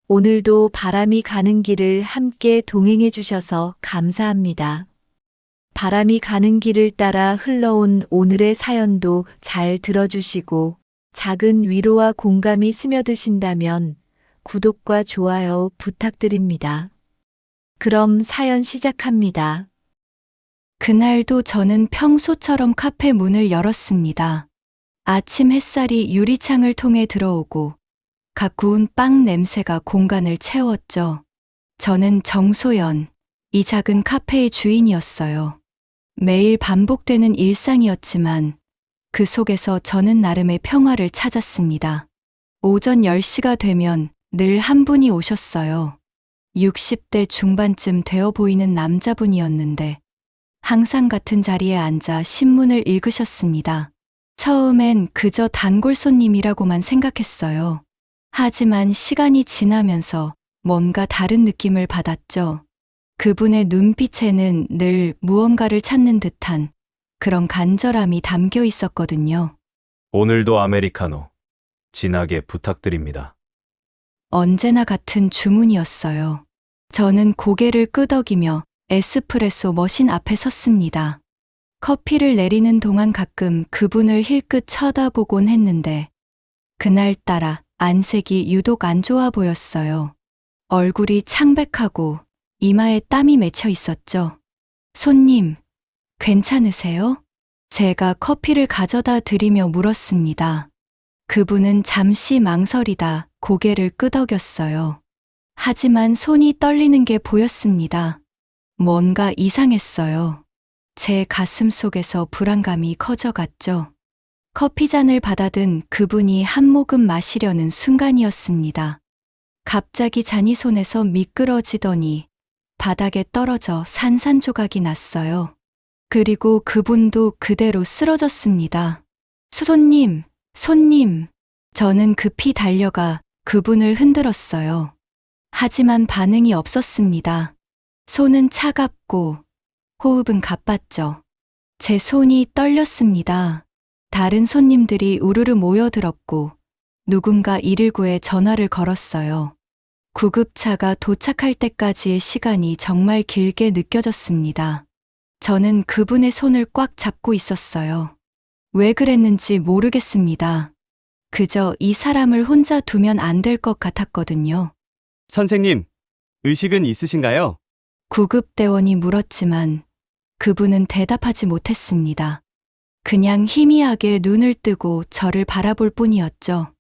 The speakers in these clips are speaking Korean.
오늘도 바람이 가는 길을 함께 동행해 주셔서 감사합니다. 바람이 가는 길을 따라 흘러온 오늘의 사연도 잘 들어주시고 작은 위로와 공감이 스며드신다면 구독과 좋아요 부탁드립니다. 그럼 사연 시작합니다. 그날도 저는 평소처럼 카페 문을 열었습니다. 아침 햇살이 유리창을 통해 들어오고 갓 구운 빵 냄새가 공간을 채웠죠. 저는 정소연, 이 작은 카페의 주인이었어요. 매일 반복되는 일상이었지만 그 속에서 저는 나름의 평화를 찾았습니다. 오전 10시가 되면 늘 한 분이 오셨어요. 60대 중반쯤 되어 보이는 남자분이었는데 항상 같은 자리에 앉아 신문을 읽으셨습니다. 처음엔 그저 단골 손님이라고만 생각했어요. 하지만 시간이 지나면서 뭔가 다른 느낌을 받았죠. 그분의 눈빛에는 늘 무언가를 찾는 듯한 그런 간절함이 담겨 있었거든요. 오늘도 아메리카노 진하게 부탁드립니다. 언제나 같은 주문이었어요. 저는 고개를 끄덕이며 에스프레소 머신 앞에 섰습니다. 커피를 내리는 동안 가끔 그분을 힐끗 쳐다보곤 했는데 그날따라 안색이 유독 안 좋아 보였어요. 얼굴이 창백하고 이마에 땀이 맺혀 있었죠. 손님, 괜찮으세요? 제가 커피를 가져다 드리며 물었습니다. 그분은 잠시 망설이다 고개를 끄덕였어요. 하지만 손이 떨리는 게 보였습니다. 뭔가 이상했어요. 제 가슴 속에서 불안감이 커져갔죠. 커피잔을 받아든 그분이 한 모금 마시려는 순간이었습니다. 갑자기 잔이 손에서 미끄러지더니 바닥에 떨어져 산산조각이 났어요. 그리고 그분도 그대로 쓰러졌습니다. 손님, 손님. 저는 급히 달려가 그분을 흔들었어요. 하지만 반응이 없었습니다. 손은 차갑고 호흡은 가빴죠. 제 손이 떨렸습니다. 다른 손님들이 우르르 모여들었고 누군가 119에 전화를 걸었어요. 구급차가 도착할 때까지의 시간이 정말 길게 느껴졌습니다. 저는 그분의 손을 꽉 잡고 있었어요. 왜 그랬는지 모르겠습니다. 그저 이 사람을 혼자 두면 안 될 것 같았거든요. 선생님, 의식은 있으신가요? 구급대원이 물었지만 그분은 대답하지 못했습니다. 그냥 희미하게 눈을 뜨고 저를 바라볼 뿐이었죠.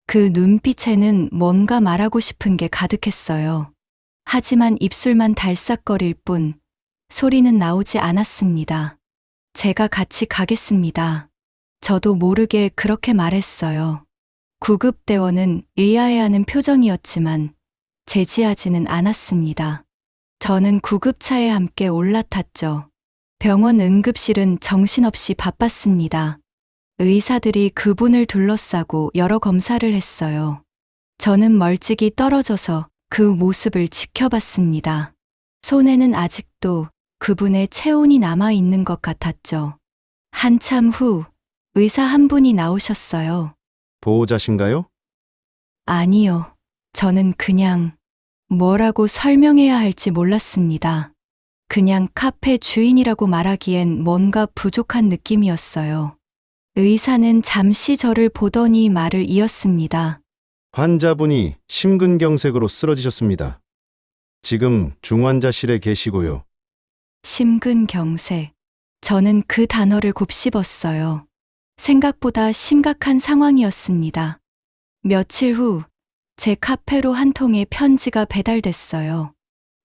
그 눈빛에는 뭔가 말하고 싶은 게 가득했어요. 하지만 입술만 달싹거릴 뿐 소리는 나오지 않았습니다. 제가 같이 가겠습니다. 저도 모르게 그렇게 말했어요. 구급대원은 의아해하는 표정이었지만 제지하지는 않았습니다. 저는 구급차에 함께 올라탔죠. 병원 응급실은 정신없이 바빴습니다. 의사들이 그분을 둘러싸고 여러 검사를 했어요. 저는 멀찍이 떨어져서 그 모습을 지켜봤습니다. 손에는 아직도 그분의 체온이 남아있는 것 같았죠. 한참 후 의사 한 분이 나오셨어요. 보호자신가요? 아니요. 저는 그냥 뭐라고 설명해야 할지 몰랐습니다. 그냥 카페 주인이라고 말하기엔 뭔가 부족한 느낌이었어요. 의사는 잠시 저를 보더니 말을 이었습니다. 환자분이 심근경색으로 쓰러지셨습니다. 지금 중환자실에 계시고요. 심근경색. 저는 그 단어를 곱씹었어요. 생각보다 심각한 상황이었습니다. 며칠 후 제 카페로 한 통의 편지가 배달됐어요.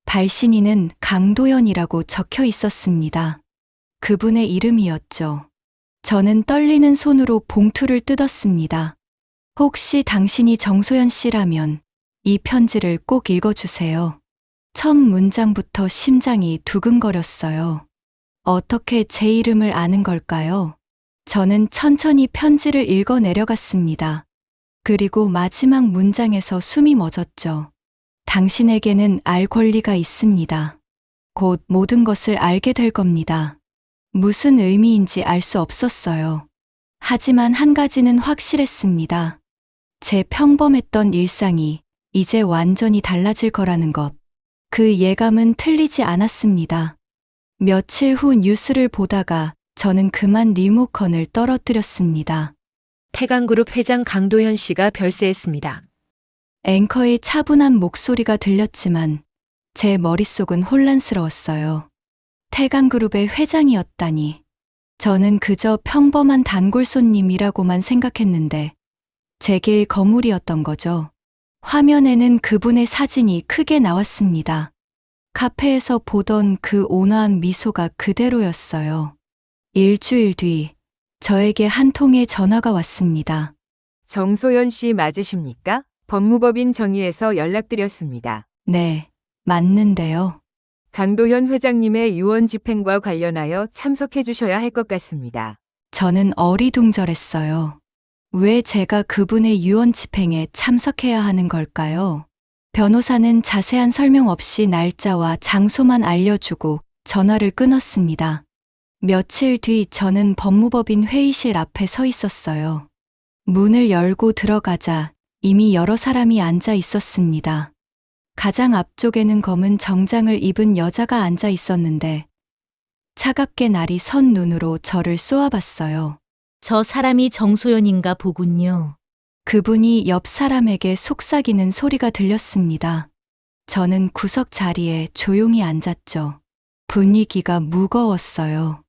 발신인은 강도연이라고 적혀 있었습니다. 그분의 이름이었죠. 저는 떨리는 손으로 봉투를 뜯었습니다. 혹시 당신이 정소연 씨라면 이 편지를 꼭 읽어주세요. 첫 문장부터 심장이 두근거렸어요. 어떻게 제 이름을 아는 걸까요? 저는 천천히 편지를 읽어 내려갔습니다. 그리고 마지막 문장에서 숨이 멎었죠. 당신에게는 알 권리가 있습니다. 곧 모든 것을 알게 될 겁니다. 무슨 의미인지 알 수 없었어요. 하지만 한 가지는 확실했습니다. 제 평범했던 일상이 이제 완전히 달라질 거라는 것. 그 예감은 틀리지 않았습니다. 며칠 후 뉴스를 보다가 저는 그만 리모컨을 떨어뜨렸습니다. 태강그룹 회장 강도현 씨가 별세했습니다. 앵커의 차분한 목소리가 들렸지만 제 머릿속은 혼란스러웠어요. 태강그룹의 회장이었다니. 저는 그저 평범한 단골 손님이라고만 생각했는데 제게의 거물이었던 거죠. 화면에는 그분의 사진이 크게 나왔습니다. 카페에서 보던 그 온화한 미소가 그대로였어요. 일주일 뒤 저에게 한 통의 전화가 왔습니다. 정소연 씨 맞으십니까? 법무법인 정의에서 연락드렸습니다. 네, 맞는데요. 강도현 회장님의 유언 집행과 관련하여 참석해 주셔야 할 것 같습니다. 저는 어리둥절했어요. 왜 제가 그분의 유언 집행에 참석해야 하는 걸까요? 변호사는 자세한 설명 없이 날짜와 장소만 알려주고 전화를 끊었습니다. 며칠 뒤 저는 법무법인 회의실 앞에 서 있었어요. 문을 열고 들어가자 이미 여러 사람이 앉아 있었습니다. 가장 앞쪽에는 검은 정장을 입은 여자가 앉아 있었는데 차갑게 날이 선 눈으로 저를 쏘아봤어요. 저 사람이 정소연인가 보군요. 그분이 옆 사람에게 속삭이는 소리가 들렸습니다. 저는 구석 자리에 조용히 앉았죠. 분위기가 무거웠어요.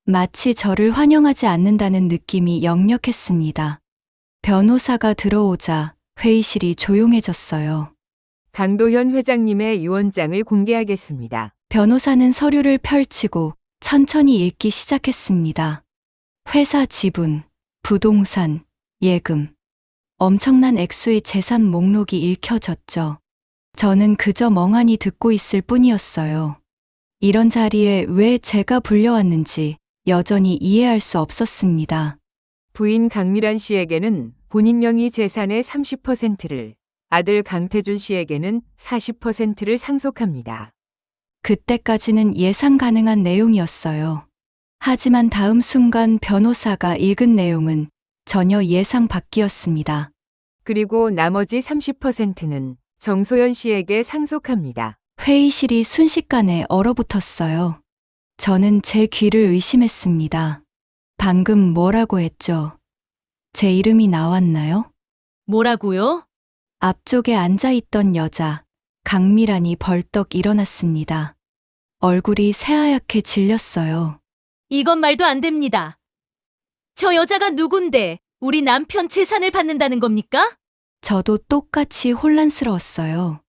마치 저를 환영하지 않는다는 느낌이 역력했습니다. 변호사가 들어오자 회의실이 조용해졌어요. 강도현 회장님의 유언장을 공개하겠습니다. 변호사는 서류를 펼치고 천천히 읽기 시작했습니다. 회사 지분, 부동산, 예금. 엄청난 액수의 재산 목록이 읽혀졌죠. 저는 그저 멍하니 듣고 있을 뿐이었어요. 이런 자리에 왜 제가 불려왔는지 여전히 이해할 수 없었습니다. 부인 강미란 씨에게는 본인 명의 재산의 30%를, 아들 강태준 씨에게는 40%를 상속합니다. 그때까지는 예상 가능한 내용이었어요. 하지만 다음 순간 변호사가 읽은 내용은 전혀 예상 밖이었습니다. 그리고 나머지 30%는 정소연 씨에게 상속합니다. 회의실이 순식간에 얼어붙었어요. 저는 제 귀를 의심했습니다. 방금 뭐라고 했죠? 제 이름이 나왔나요? 뭐라고요? 앞쪽에 앉아있던 여자, 강미란이 벌떡 일어났습니다. 얼굴이 새하얗게 질렸어요. 이건 말도 안 됩니다. 저 여자가 누군데 우리 남편 재산을 받는다는 겁니까? 저도 똑같이 혼란스러웠어요.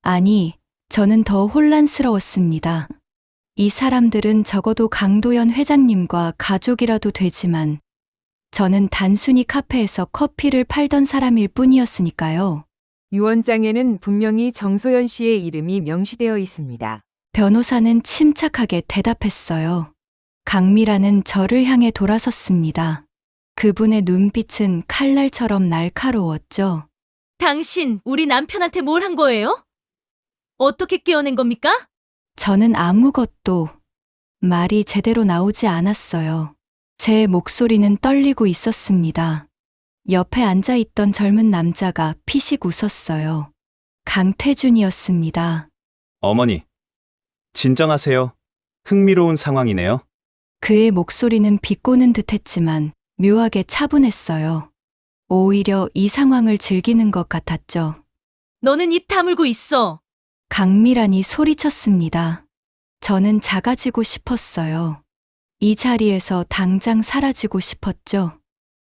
아니, 저는 더 혼란스러웠습니다. 이 사람들은 적어도 강도현 회장님과 가족이라도 되지만 저는 단순히 카페에서 커피를 팔던 사람일 뿐이었으니까요. 유언장에는 분명히 정소연 씨의 이름이 명시되어 있습니다. 변호사는 침착하게 대답했어요. 강미라는 저를 향해 돌아섰습니다. 그분의 눈빛은 칼날처럼 날카로웠죠. 당신 우리 남편한테 뭘 한 거예요? 어떻게 깨어낸 겁니까? 저는 아무것도 말이 제대로 나오지 않았어요. 제 목소리는 떨리고 있었습니다. 옆에 앉아있던 젊은 남자가 피식 웃었어요. 강태준이었습니다. 어머니, 진정하세요. 흥미로운 상황이네요. 그의 목소리는 비꼬는 듯했지만 묘하게 차분했어요. 오히려 이 상황을 즐기는 것 같았죠. 너는 입 다물고 있어. 강미란이 소리쳤습니다. 저는 작아지고 싶었어요. 이 자리에서 당장 사라지고 싶었죠.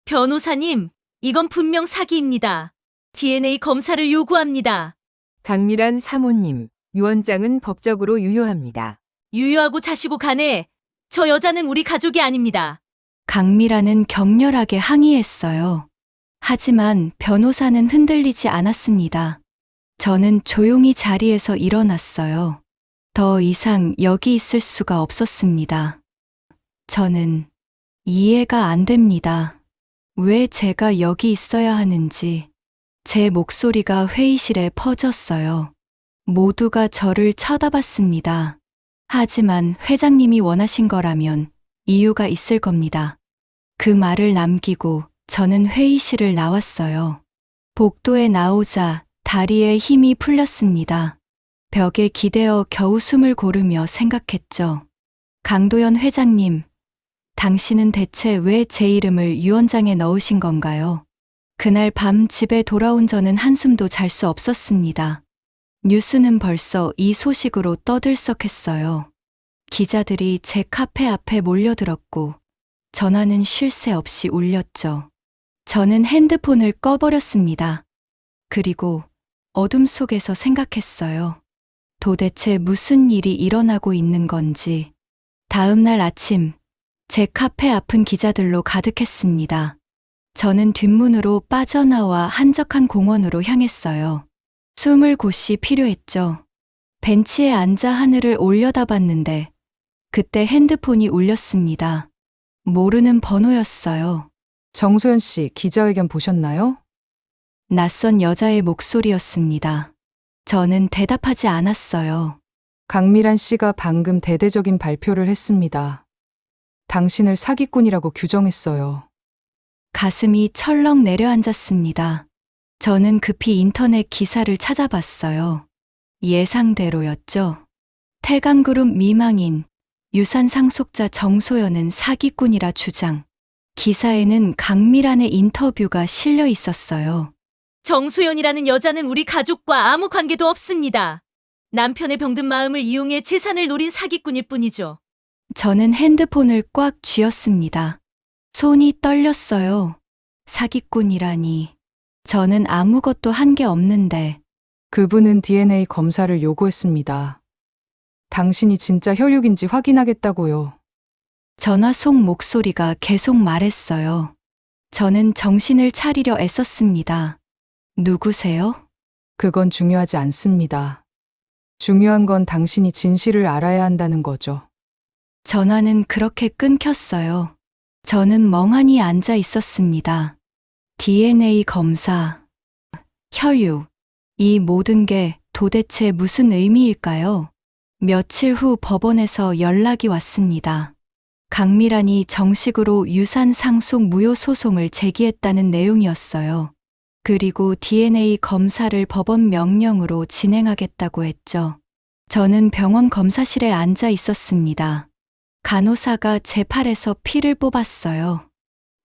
변호사님, 이건 분명 사기입니다. DNA 검사를 요구합니다. 강미란 사모님, 유언장은 법적으로 유효합니다. 유효하고 자시고 간에 저 여자는 우리 가족이 아닙니다. 강미란은 격렬하게 항의했어요. 하지만 변호사는 흔들리지 않았습니다. 저는 조용히 자리에서 일어났어요. 더 이상 여기 있을 수가 없었습니다. 저는 이해가 안 됩니다. 왜 제가 여기 있어야 하는지. 제 목소리가 회의실에 퍼졌어요. 모두가 저를 쳐다봤습니다. 하지만 회장님이 원하신 거라면 이유가 있을 겁니다. 그 말을 남기고 저는 회의실을 나왔어요. 복도에 나오자 다리에 힘이 풀렸습니다. 벽에 기대어 겨우 숨을 고르며 생각했죠. 강도연 회장님, 당신은 대체 왜 제 이름을 유언장에 넣으신 건가요? 그날 밤 집에 돌아온 저는 한숨도 잘 수 없었습니다. 뉴스는 벌써 이 소식으로 떠들썩했어요. 기자들이 제 카페 앞에 몰려들었고 전화는 쉴 새 없이 울렸죠. 저는 핸드폰을 꺼버렸습니다. 그리고 어둠 속에서 생각했어요. 도대체 무슨 일이 일어나고 있는 건지. 다음 날 아침, 제 카페 앞은 기자들로 가득했습니다. 저는 뒷문으로 빠져나와 한적한 공원으로 향했어요. 숨을 곳이 필요했죠. 벤치에 앉아 하늘을 올려다봤는데 그때 핸드폰이 울렸습니다. 모르는 번호였어요. 정소연 씨, 기자회견 보셨나요? 낯선 여자의 목소리였습니다. 저는 대답하지 않았어요. 강미란 씨가 방금 대대적인 발표를 했습니다. 당신을 사기꾼이라고 규정했어요. 가슴이 철렁 내려앉았습니다. 저는 급히 인터넷 기사를 찾아봤어요. 예상대로였죠. 태강그룹 미망인, 유산 상속자 정소연은 사기꾼이라 주장. 기사에는 강미란의 인터뷰가 실려 있었어요. 정소연이라는 여자는 우리 가족과 아무 관계도 없습니다. 남편의 병든 마음을 이용해 재산을 노린 사기꾼일 뿐이죠. 저는 핸드폰을 꽉 쥐었습니다. 손이 떨렸어요. 사기꾼이라니. 저는 아무것도 한 게 없는데. 그분은 DNA 검사를 요구했습니다. 당신이 진짜 혈육인지 확인하겠다고요. 전화 속 목소리가 계속 말했어요. 저는 정신을 차리려 애썼습니다. 누구세요? 그건 중요하지 않습니다. 중요한 건 당신이 진실을 알아야 한다는 거죠. 전화는 그렇게 끊겼어요. 저는 멍하니 앉아 있었습니다. DNA 검사, 혈육, 이 모든 게 도대체 무슨 의미일까요? 며칠 후 법원에서 연락이 왔습니다. 강미란이 정식으로 유산 상속 무효 소송을 제기했다는 내용이었어요. 그리고 DNA 검사를 법원 명령으로 진행하겠다고 했죠. 저는 병원 검사실에 앉아 있었습니다. 간호사가 제 팔에서 피를 뽑았어요.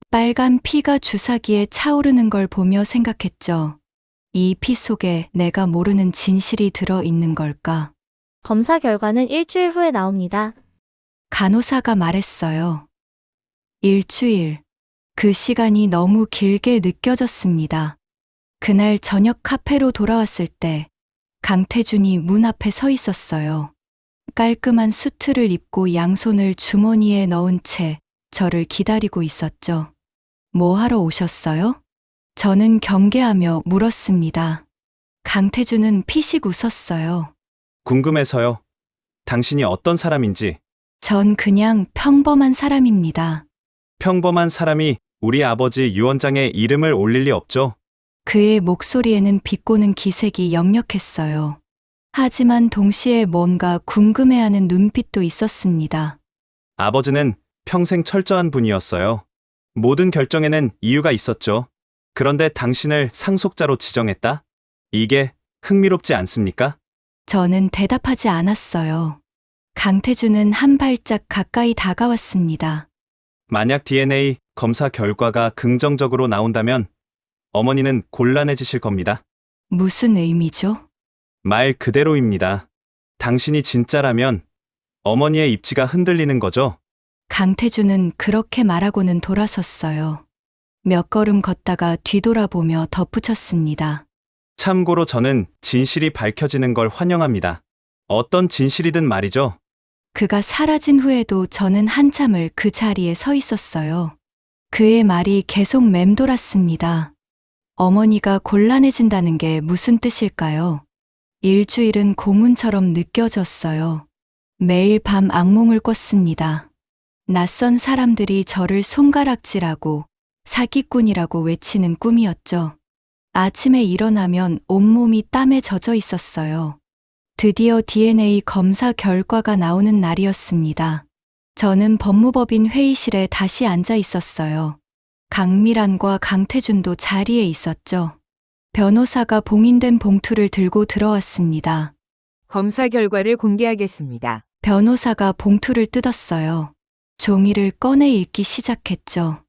빨간 피가 주사기에 차오르는 걸 보며 생각했죠. 이 피 속에 내가 모르는 진실이 들어 있는 걸까? 검사 결과는 일주일 후에 나옵니다. 간호사가 말했어요. 일주일. 그 시간이 너무 길게 느껴졌습니다. 그날 저녁 카페로 돌아왔을 때 강태준이 문 앞에 서 있었어요. 깔끔한 수트를 입고 양손을 주머니에 넣은 채 저를 기다리고 있었죠. 뭐 하러 오셨어요? 저는 경계하며 물었습니다. 강태준은 피식 웃었어요. 궁금해서요. 당신이 어떤 사람인지. 전 그냥 평범한 사람입니다. 평범한 사람이 우리 아버지 유언장에 이름을 올릴 리 없죠. 그의 목소리에는 비꼬는 기색이 역력했어요. 하지만 동시에 뭔가 궁금해하는 눈빛도 있었습니다. 아버지는 평생 철저한 분이었어요. 모든 결정에는 이유가 있었죠. 그런데 당신을 상속자로 지정했다? 이게 흥미롭지 않습니까? 저는 대답하지 않았어요. 강태준은 한 발짝 가까이 다가왔습니다. 만약 DNA 검사 결과가 긍정적으로 나온다면 어머니는 곤란해지실 겁니다. 무슨 의미죠? 말 그대로입니다. 당신이 진짜라면 어머니의 입지가 흔들리는 거죠. 강태준은 그렇게 말하고는 돌아섰어요. 몇 걸음 걷다가 뒤돌아보며 덧붙였습니다. 참고로 저는 진실이 밝혀지는 걸 환영합니다. 어떤 진실이든 말이죠. 그가 사라진 후에도 저는 한참을 그 자리에 서 있었어요. 그의 말이 계속 맴돌았습니다. 어머니가 곤란해진다는 게 무슨 뜻일까요? 일주일은 고문처럼 느껴졌어요. 매일 밤 악몽을 꿨습니다. 낯선 사람들이 저를 손가락질하고 사기꾼이라고 외치는 꿈이었죠. 아침에 일어나면 온몸이 땀에 젖어 있었어요. 드디어 DNA 검사 결과가 나오는 날이었습니다. 저는 법무법인 회의실에 다시 앉아 있었어요. 강미란과 강태준도 자리에 있었죠. 변호사가 봉인된 봉투를 들고 들어왔습니다. 검사 결과를 공개하겠습니다. 변호사가 봉투를 뜯었어요. 종이를 꺼내 읽기 시작했죠.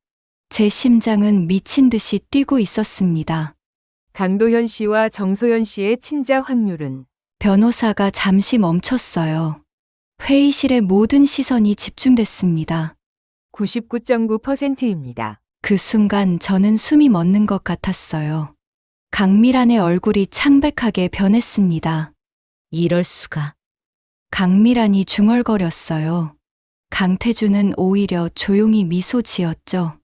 제 심장은 미친 듯이 뛰고 있었습니다. 강도현 씨와 정소연 씨의 친자 확률은 변호사가 잠시 멈췄어요. 회의실의 모든 시선이 집중됐습니다. 99.9%입니다. 그 순간 저는 숨이 멎는 것 같았어요. 강미란의 얼굴이 창백하게 변했습니다. 이럴 수가. 강미란이 중얼거렸어요. 강태주는 오히려 조용히 미소 지었죠.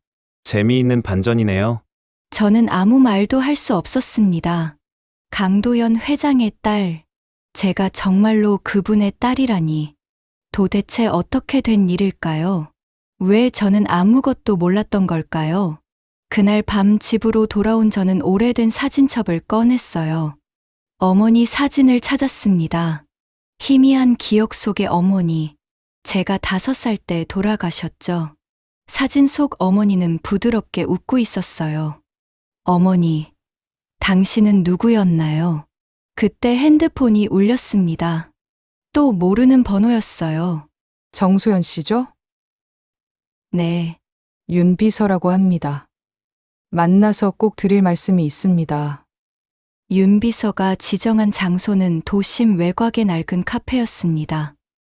재미있는 반전이네요. 저는 아무 말도 할 수 없었습니다. 강도연 회장의 딸, 제가 정말로 그분의 딸이라니. 도대체 어떻게 된 일일까요? 왜 저는 아무것도 몰랐던 걸까요? 그날 밤 집으로 돌아온 저는 오래된 사진첩을 꺼냈어요. 어머니 사진을 찾았습니다. 희미한 기억 속의 어머니. 제가 5살 때 돌아가셨죠. 사진 속 어머니는 부드럽게 웃고 있었어요. 어머니, 당신은 누구였나요? 그때 핸드폰이 울렸습니다. 또 모르는 번호였어요. 정소연 씨죠? 네, 윤 비서라고 합니다. 만나서 꼭 드릴 말씀이 있습니다. 윤 비서가 지정한 장소는 도심 외곽의 낡은 카페였습니다.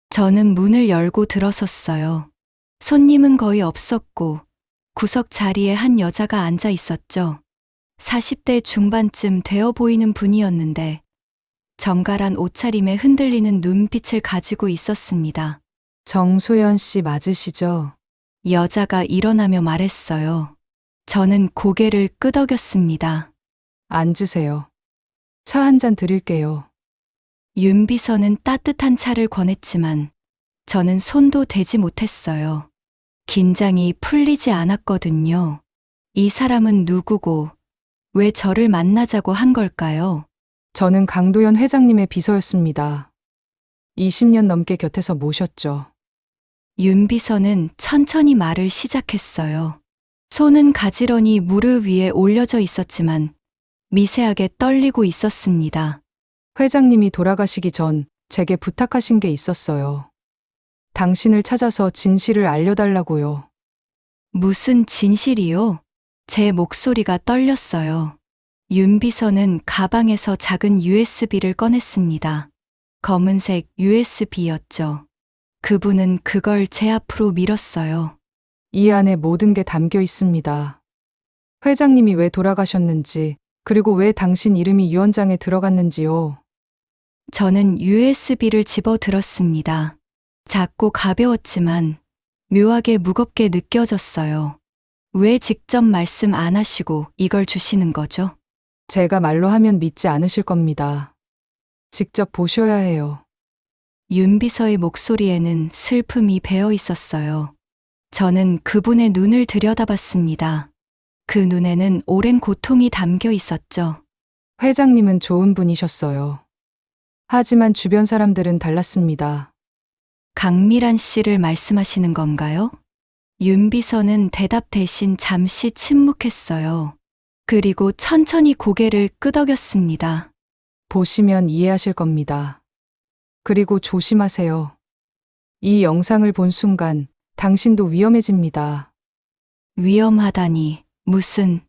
저는 문을 열고 들어섰어요. 손님은 거의 없었고 구석 자리에 한 여자가 앉아 있었죠. 40대 중반쯤 되어 보이는 분이었는데 정갈한 옷차림에 흔들리는 눈빛을 가지고 있었습니다. 정소연 씨 맞으시죠? 여자가 일어나며 말했어요. 저는 고개를 끄덕였습니다. 앉으세요. 차 한 잔 드릴게요. 윤 비서는 따뜻한 차를 권했지만 저는 손도 대지 못했어요. 긴장이 풀리지 않았거든요. 이 사람은 누구고 왜 저를 만나자고 한 걸까요? 저는 강도연 회장님의 비서였습니다. 20년 넘게 곁에서 모셨죠. 윤 비서는 천천히 말을 시작했어요. 손은 가지런히 무릎 위에 올려져 있었지만 미세하게 떨리고 있었습니다. 회장님이 돌아가시기 전 제게 부탁하신 게 있었어요. 당신을 찾아서 진실을 알려달라고요. 무슨 진실이요? 제 목소리가 떨렸어요. 윤 비서는 가방에서 작은 USB를 꺼냈습니다. 검은색 USB였죠. 그분은 그걸 제 앞으로 밀었어요. 이 안에 모든 게 담겨 있습니다. 회장님이 왜 돌아가셨는지, 그리고 왜 당신 이름이 유언장에 들어갔는지요. 저는 USB를 집어 들었습니다. 작고 가벼웠지만 묘하게 무겁게 느껴졌어요. 왜 직접 말씀 안 하시고 이걸 주시는 거죠? 제가 말로 하면 믿지 않으실 겁니다. 직접 보셔야 해요. 윤 비서의 목소리에는 슬픔이 배어 있었어요. 저는 그분의 눈을 들여다봤습니다. 그 눈에는 오랜 고통이 담겨 있었죠. 회장님은 좋은 분이셨어요. 하지만 주변 사람들은 달랐습니다. 강미란 씨를 말씀하시는 건가요? 윤 비서는 대답 대신 잠시 침묵했어요. 그리고 천천히 고개를 끄덕였습니다. 보시면 이해하실 겁니다. 그리고 조심하세요. 이 영상을 본 순간 당신도 위험해집니다. 위험하다니, 무슨...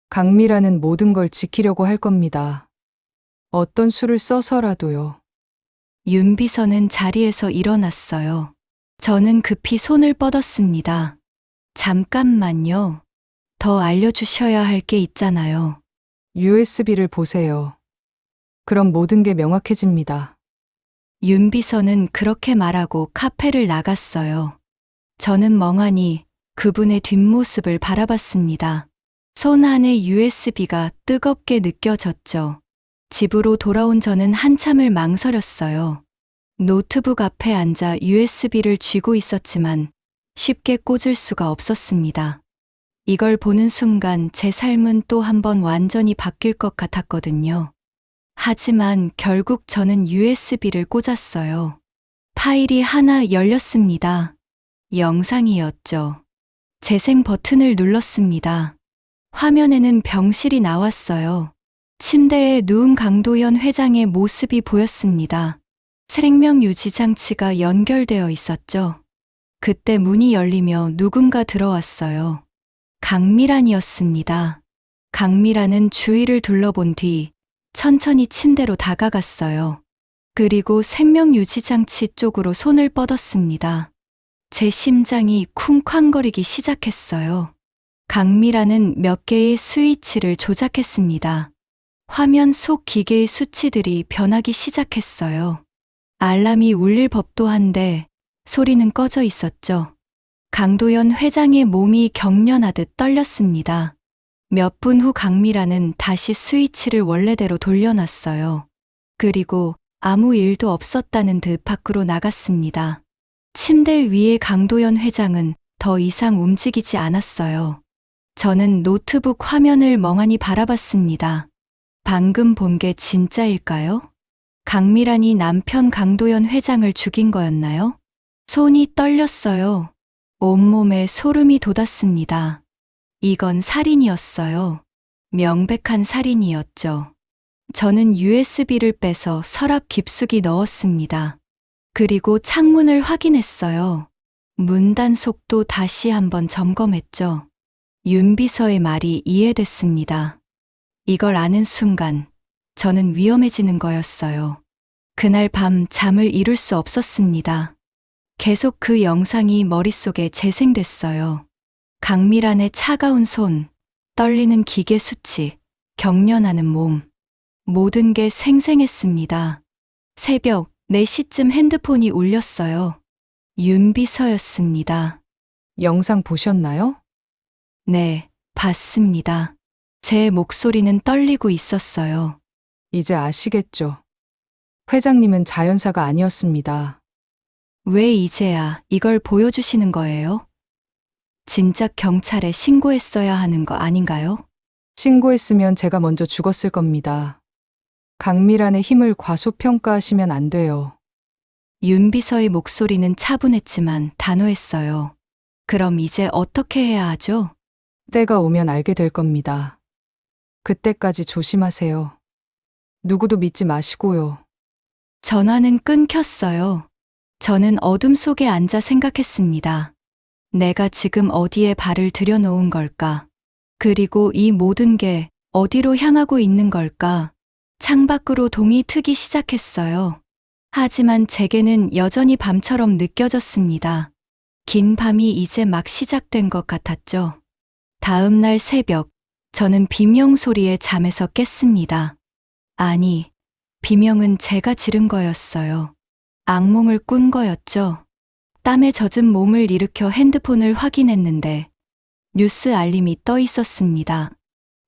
강미라는 모든 걸 지키려고 할 겁니다. 어떤 수를 써서라도요. 윤 비서는 자리에서 일어났어요. 저는 급히 손을 뻗었습니다. 잠깐만요. 더 알려주셔야 할 게 있잖아요. USB를 보세요. 그럼 모든 게 명확해집니다. 윤 비서는 그렇게 말하고 카페를 나갔어요. 저는 멍하니 그분의 뒷모습을 바라봤습니다. 손 안에 USB가 뜨겁게 느껴졌죠. 집으로 돌아온 저는 한참을 망설였어요. 노트북 앞에 앉아 USB를 쥐고 있었지만 쉽게 꽂을 수가 없었습니다. 이걸 보는 순간 제 삶은 또 한 번 완전히 바뀔 것 같았거든요. 하지만 결국 저는 USB를 꽂았어요. 파일이 하나 열렸습니다. 영상이었죠. 재생 버튼을 눌렀습니다. 화면에는 병실이 나왔어요. 침대에 누운 강도현 회장의 모습이 보였습니다. 생명 유지 장치가 연결되어 있었죠. 그때 문이 열리며 누군가 들어왔어요. 강미란이었습니다. 강미란은 주위를 둘러본 뒤 천천히 침대로 다가갔어요. 그리고 생명 유지 장치 쪽으로 손을 뻗었습니다. 제 심장이 쿵쾅거리기 시작했어요. 강미란은 몇 개의 스위치를 조작했습니다. 화면 속 기계의 수치들이 변하기 시작했어요. 알람이 울릴 법도 한데 소리는 꺼져 있었죠. 강도현 회장의 몸이 경련하듯 떨렸습니다. 몇 분 후 강미란은 다시 스위치를 원래대로 돌려놨어요. 그리고 아무 일도 없었다는 듯 밖으로 나갔습니다. 침대 위에 강도현 회장은 더 이상 움직이지 않았어요. 저는 노트북 화면을 멍하니 바라봤습니다. 방금 본 게 진짜일까요? 강미란이 남편 강도현 회장을 죽인 거였나요? 손이 떨렸어요. 온몸에 소름이 돋았습니다. 이건 살인이었어요. 명백한 살인이었죠. 저는 USB를 빼서 서랍 깊숙이 넣었습니다. 그리고 창문을 확인했어요. 문 단속도 다시 한번 점검했죠. 윤비서의 말이 이해됐습니다. 이걸 아는 순간 저는 위험해지는 거였어요. 그날 밤 잠을 이룰 수 없었습니다. 계속 그 영상이 머릿속에 재생됐어요. 강미란의 차가운 손, 떨리는 기계 수치, 경련하는 몸. 모든 게 생생했습니다. 새벽 4시쯤 핸드폰이 울렸어요. 윤비서였습니다. 영상 보셨나요? 네, 봤습니다. 제 목소리는 떨리고 있었어요. 이제 아시겠죠? 회장님은 자연사가 아니었습니다. 왜 이제야 이걸 보여주시는 거예요? 진작 경찰에 신고했어야 하는 거 아닌가요? 신고했으면 제가 먼저 죽었을 겁니다. 강미란의 힘을 과소평가하시면 안 돼요. 윤비서의 목소리는 차분했지만 단호했어요. 그럼 이제 어떻게 해야 하죠? 때가 오면 알게 될 겁니다. 그때까지 조심하세요. 누구도 믿지 마시고요. 전화는 끊겼어요. 저는 어둠 속에 앉아 생각했습니다. 내가 지금 어디에 발을 들여놓은 걸까? 그리고 이 모든 게 어디로 향하고 있는 걸까? 창밖으로 동이 트기 시작했어요. 하지만 제게는 여전히 밤처럼 느껴졌습니다. 긴 밤이 이제 막 시작된 것 같았죠. 다음 날 새벽, 저는 비명 소리에 잠에서 깼습니다. 아니, 비명은 제가 지른 거였어요. 악몽을 꾼 거였죠. 땀에 젖은 몸을 일으켜 핸드폰을 확인했는데 뉴스 알림이 떠 있었습니다.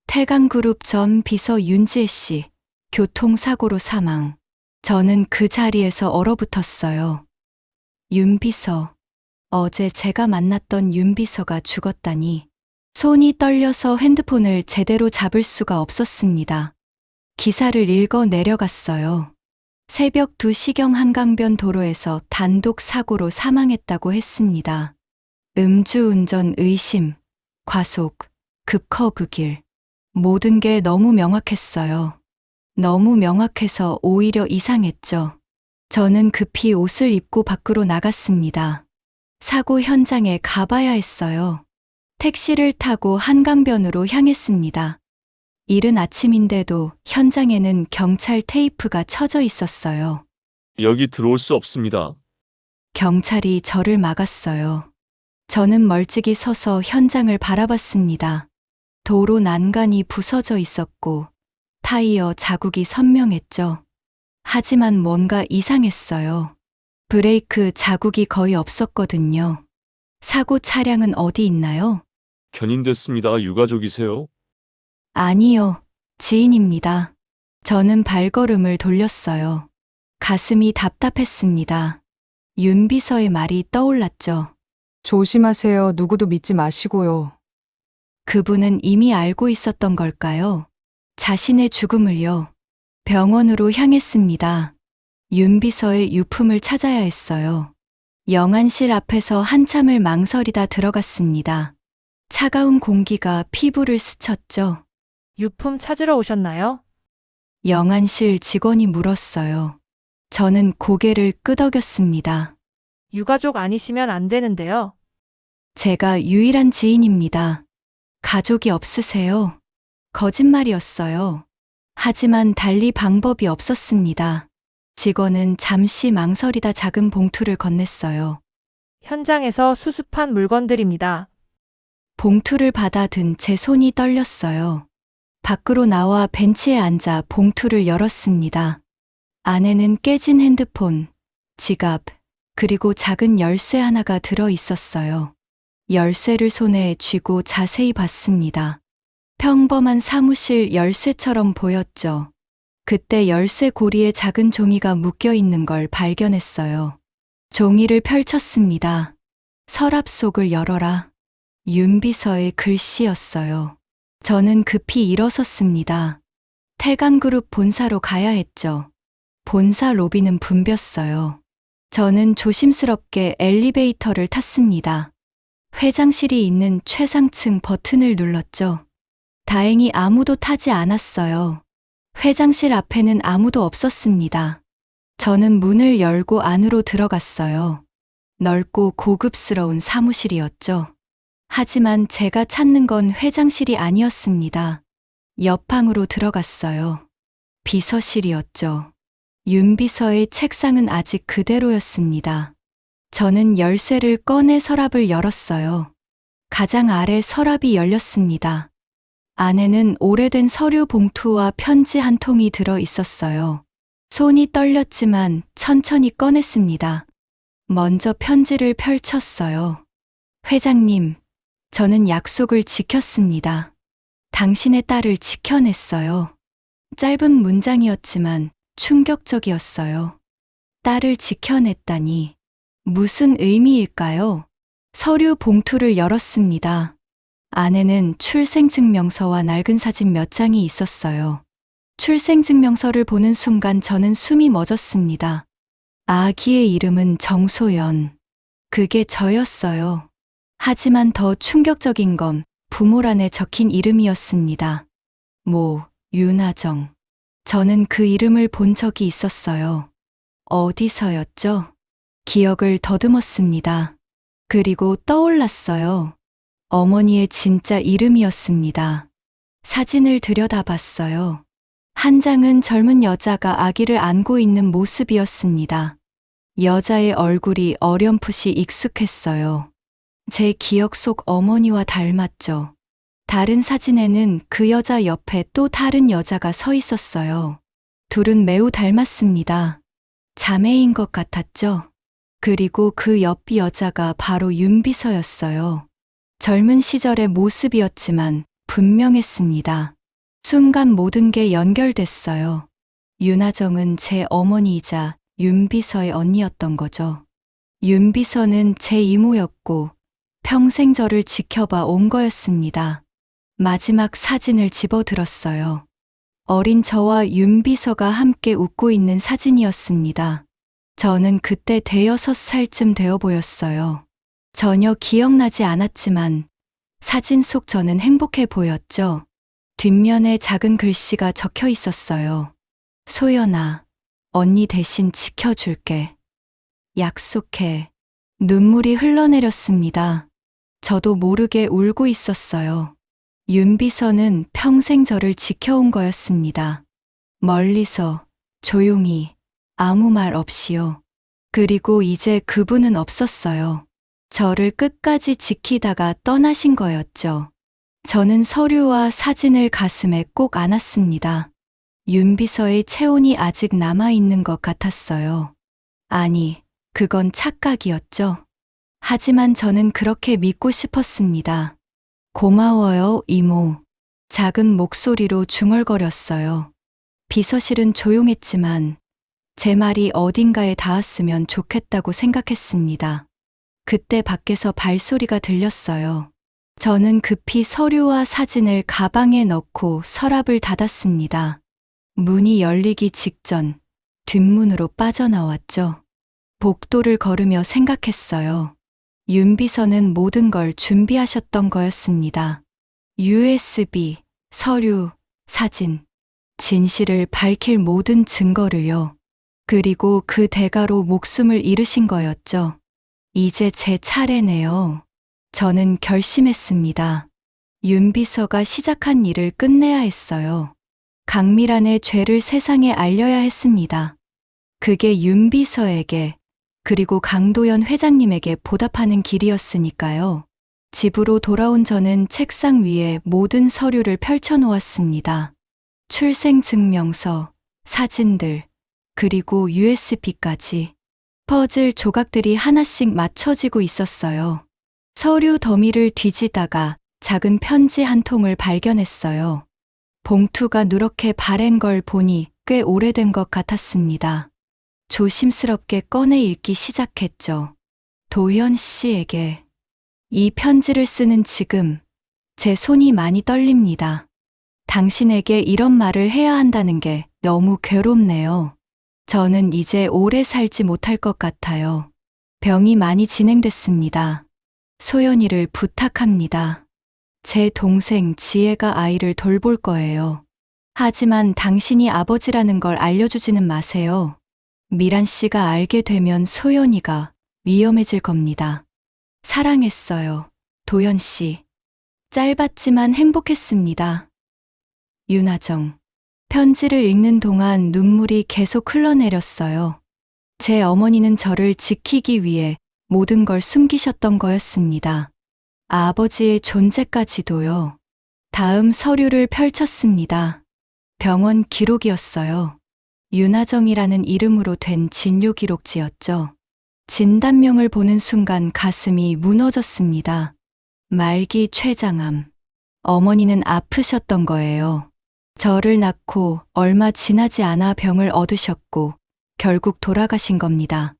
태강그룹 전 비서 윤지혜 씨, 교통사고로 사망. 저는 그 자리에서 얼어붙었어요. 윤비서. 어제 제가 만났던 윤비서가 죽었다니. 손이 떨려서 핸드폰을 제대로 잡을 수가 없었습니다. 기사를 읽어 내려갔어요. 새벽 2시경 한강변 도로에서 단독 사고로 사망했다고 했습니다. 음주운전 의심, 과속, 급커브길. 모든 게 너무 명확했어요. 너무 명확해서 오히려 이상했죠. 저는 급히 옷을 입고 밖으로 나갔습니다. 사고 현장에 가봐야 했어요. 택시를 타고 한강변으로 향했습니다. 이른 아침인데도 현장에는 경찰 테이프가 쳐져 있었어요. 여기 들어올 수 없습니다. 경찰이 저를 막았어요. 저는 멀찍이 서서 현장을 바라봤습니다. 도로 난간이 부서져 있었고 타이어 자국이 선명했죠. 하지만 뭔가 이상했어요. 브레이크 자국이 거의 없었거든요. 사고 차량은 어디 있나요? 견인됐습니다. 유가족이세요? 아니요, 지인입니다. 저는 발걸음을 돌렸어요. 가슴이 답답했습니다. 윤비서의 말이 떠올랐죠. 조심하세요. 누구도 믿지 마시고요. 그분은 이미 알고 있었던 걸까요? 자신의 죽음을요. 병원으로 향했습니다. 윤비서의 유품을 찾아야 했어요. 영안실 앞에서 한참을 망설이다 들어갔습니다. 차가운 공기가 피부를 스쳤죠. 유품 찾으러 오셨나요? 영안실 직원이 물었어요. 저는 고개를 끄덕였습니다. 유가족 아니시면 안 되는데요. 제가 유일한 지인입니다. 가족이 없으세요? 거짓말이었어요. 하지만 달리 방법이 없었습니다. 직원은 잠시 망설이다 작은 봉투를 건넸어요. 현장에서 수습한 물건들입니다. 봉투를 받아든 제 손이 떨렸어요. 밖으로 나와 벤치에 앉아 봉투를 열었습니다. 안에는 깨진 핸드폰, 지갑, 그리고 작은 열쇠 하나가 들어 있었어요. 열쇠를 손에 쥐고 자세히 봤습니다. 평범한 사무실 열쇠처럼 보였죠. 그때 열쇠 고리에 작은 종이가 묶여 있는 걸 발견했어요. 종이를 펼쳤습니다. 서랍 속을 열어라. 윤비서의 글씨였어요. 저는 급히 일어섰습니다. 태강그룹 본사로 가야 했죠. 본사 로비는 붐볐어요. 저는 조심스럽게 엘리베이터를 탔습니다. 회장실이 있는 최상층 버튼을 눌렀죠. 다행히 아무도 타지 않았어요. 회장실 앞에는 아무도 없었습니다. 저는 문을 열고 안으로 들어갔어요. 넓고 고급스러운 사무실이었죠. 하지만 제가 찾는 건 회장실이 아니었습니다. 옆방으로 들어갔어요. 비서실이었죠. 윤비서의 책상은 아직 그대로였습니다. 저는 열쇠를 꺼내 서랍을 열었어요. 가장 아래 서랍이 열렸습니다. 안에는 오래된 서류 봉투와 편지 한 통이 들어 있었어요. 손이 떨렸지만 천천히 꺼냈습니다. 먼저 편지를 펼쳤어요. 회장님, 저는 약속을 지켰습니다. 당신의 딸을 지켜냈어요. 짧은 문장이었지만 충격적이었어요. 딸을 지켜냈다니 무슨 의미일까요? 서류 봉투를 열었습니다. 안에는 출생증명서와 낡은 사진 몇 장이 있었어요. 출생증명서를 보는 순간 저는 숨이 멎었습니다. 아기의 이름은 정소연. 그게 저였어요. 하지만 더 충격적인 건 부모란에 적힌 이름이었습니다. 모, 윤하정. 저는 그 이름을 본 적이 있었어요. 어디서였죠? 기억을 더듬었습니다. 그리고 떠올랐어요. 어머니의 진짜 이름이었습니다. 사진을 들여다봤어요. 한 장은 젊은 여자가 아기를 안고 있는 모습이었습니다. 여자의 얼굴이 어렴풋이 익숙했어요. 제 기억 속 어머니와 닮았죠. 다른 사진에는 그 여자 옆에 또 다른 여자가 서 있었어요. 둘은 매우 닮았습니다. 자매인 것 같았죠. 그리고 그 옆 여자가 바로 윤비서였어요. 젊은 시절의 모습이었지만 분명했습니다. 순간 모든 게 연결됐어요. 윤하정은 제 어머니이자 윤비서의 언니였던 거죠. 윤비서는 제 이모였고 평생 저를 지켜봐 온 거였습니다. 마지막 사진을 집어들었어요. 어린 저와 윤비서가 함께 웃고 있는 사진이었습니다. 저는 그때 6살쯤 되어 보였어요. 전혀 기억나지 않았지만 사진 속 저는 행복해 보였죠. 뒷면에 작은 글씨가 적혀 있었어요. 소연아, 언니 대신 지켜줄게. 약속해. 눈물이 흘러내렸습니다. 저도 모르게 울고 있었어요. 윤비서는 평생 저를 지켜온 거였습니다. 멀리서, 조용히, 아무 말 없이요. 그리고 이제 그분은 없었어요. 저를 끝까지 지키다가 떠나신 거였죠. 저는 서류와 사진을 가슴에 꼭 안았습니다. 윤비서의 체온이 아직 남아있는 것 같았어요. 아니, 그건 착각이었죠. 하지만 저는 그렇게 믿고 싶었습니다. 고마워요, 이모. 작은 목소리로 중얼거렸어요. 비서실은 조용했지만 제 말이 어딘가에 닿았으면 좋겠다고 생각했습니다. 그때 밖에서 발소리가 들렸어요. 저는 급히 서류와 사진을 가방에 넣고 서랍을 닫았습니다. 문이 열리기 직전 뒷문으로 빠져나왔죠. 복도를 걸으며 생각했어요. 윤비서는 모든 걸 준비하셨던 거였습니다. USB, 서류, 사진. 진실을 밝힐 모든 증거를요. 그리고 그 대가로 목숨을 잃으신 거였죠. 이제 제 차례네요. 저는 결심했습니다. 윤 비서가 시작한 일을 끝내야 했어요. 강미란의 죄를 세상에 알려야 했습니다. 그게 윤 비서에게 그리고 강도연 회장님에게 보답하는 길이었으니까요. 집으로 돌아온 저는 책상 위에 모든 서류를 펼쳐놓았습니다. 출생증명서, 사진들, 그리고 USB까지. 퍼즐 조각들이 하나씩 맞춰지고 있었어요. 서류 더미를 뒤지다가 작은 편지 한 통을 발견했어요. 봉투가 누렇게 바랜 걸 보니 꽤 오래된 것 같았습니다. 조심스럽게 꺼내 읽기 시작했죠. 도연 씨에게. 이 편지를 쓰는 지금 제 손이 많이 떨립니다. 당신에게 이런 말을 해야 한다는 게 너무 괴롭네요. 저는 이제 오래 살지 못할 것 같아요. 병이 많이 진행됐습니다. 소연이를 부탁합니다. 제 동생 지혜가 아이를 돌볼 거예요. 하지만 당신이 아버지라는 걸 알려주지는 마세요. 미란 씨가 알게 되면 소연이가 위험해질 겁니다. 사랑했어요. 도연 씨. 짧았지만 행복했습니다. 윤하정. 편지를 읽는 동안 눈물이 계속 흘러내렸어요. 제 어머니는 저를 지키기 위해 모든 걸 숨기셨던 거였습니다. 아버지의 존재까지도요. 다음 서류를 펼쳤습니다. 병원 기록이었어요. 윤하정이라는 이름으로 된 진료 기록지였죠. 진단명을 보는 순간 가슴이 무너졌습니다. 말기 췌장암. 어머니는 아프셨던 거예요. 저를 낳고 얼마 지나지 않아 병을 얻으셨고 결국 돌아가신 겁니다.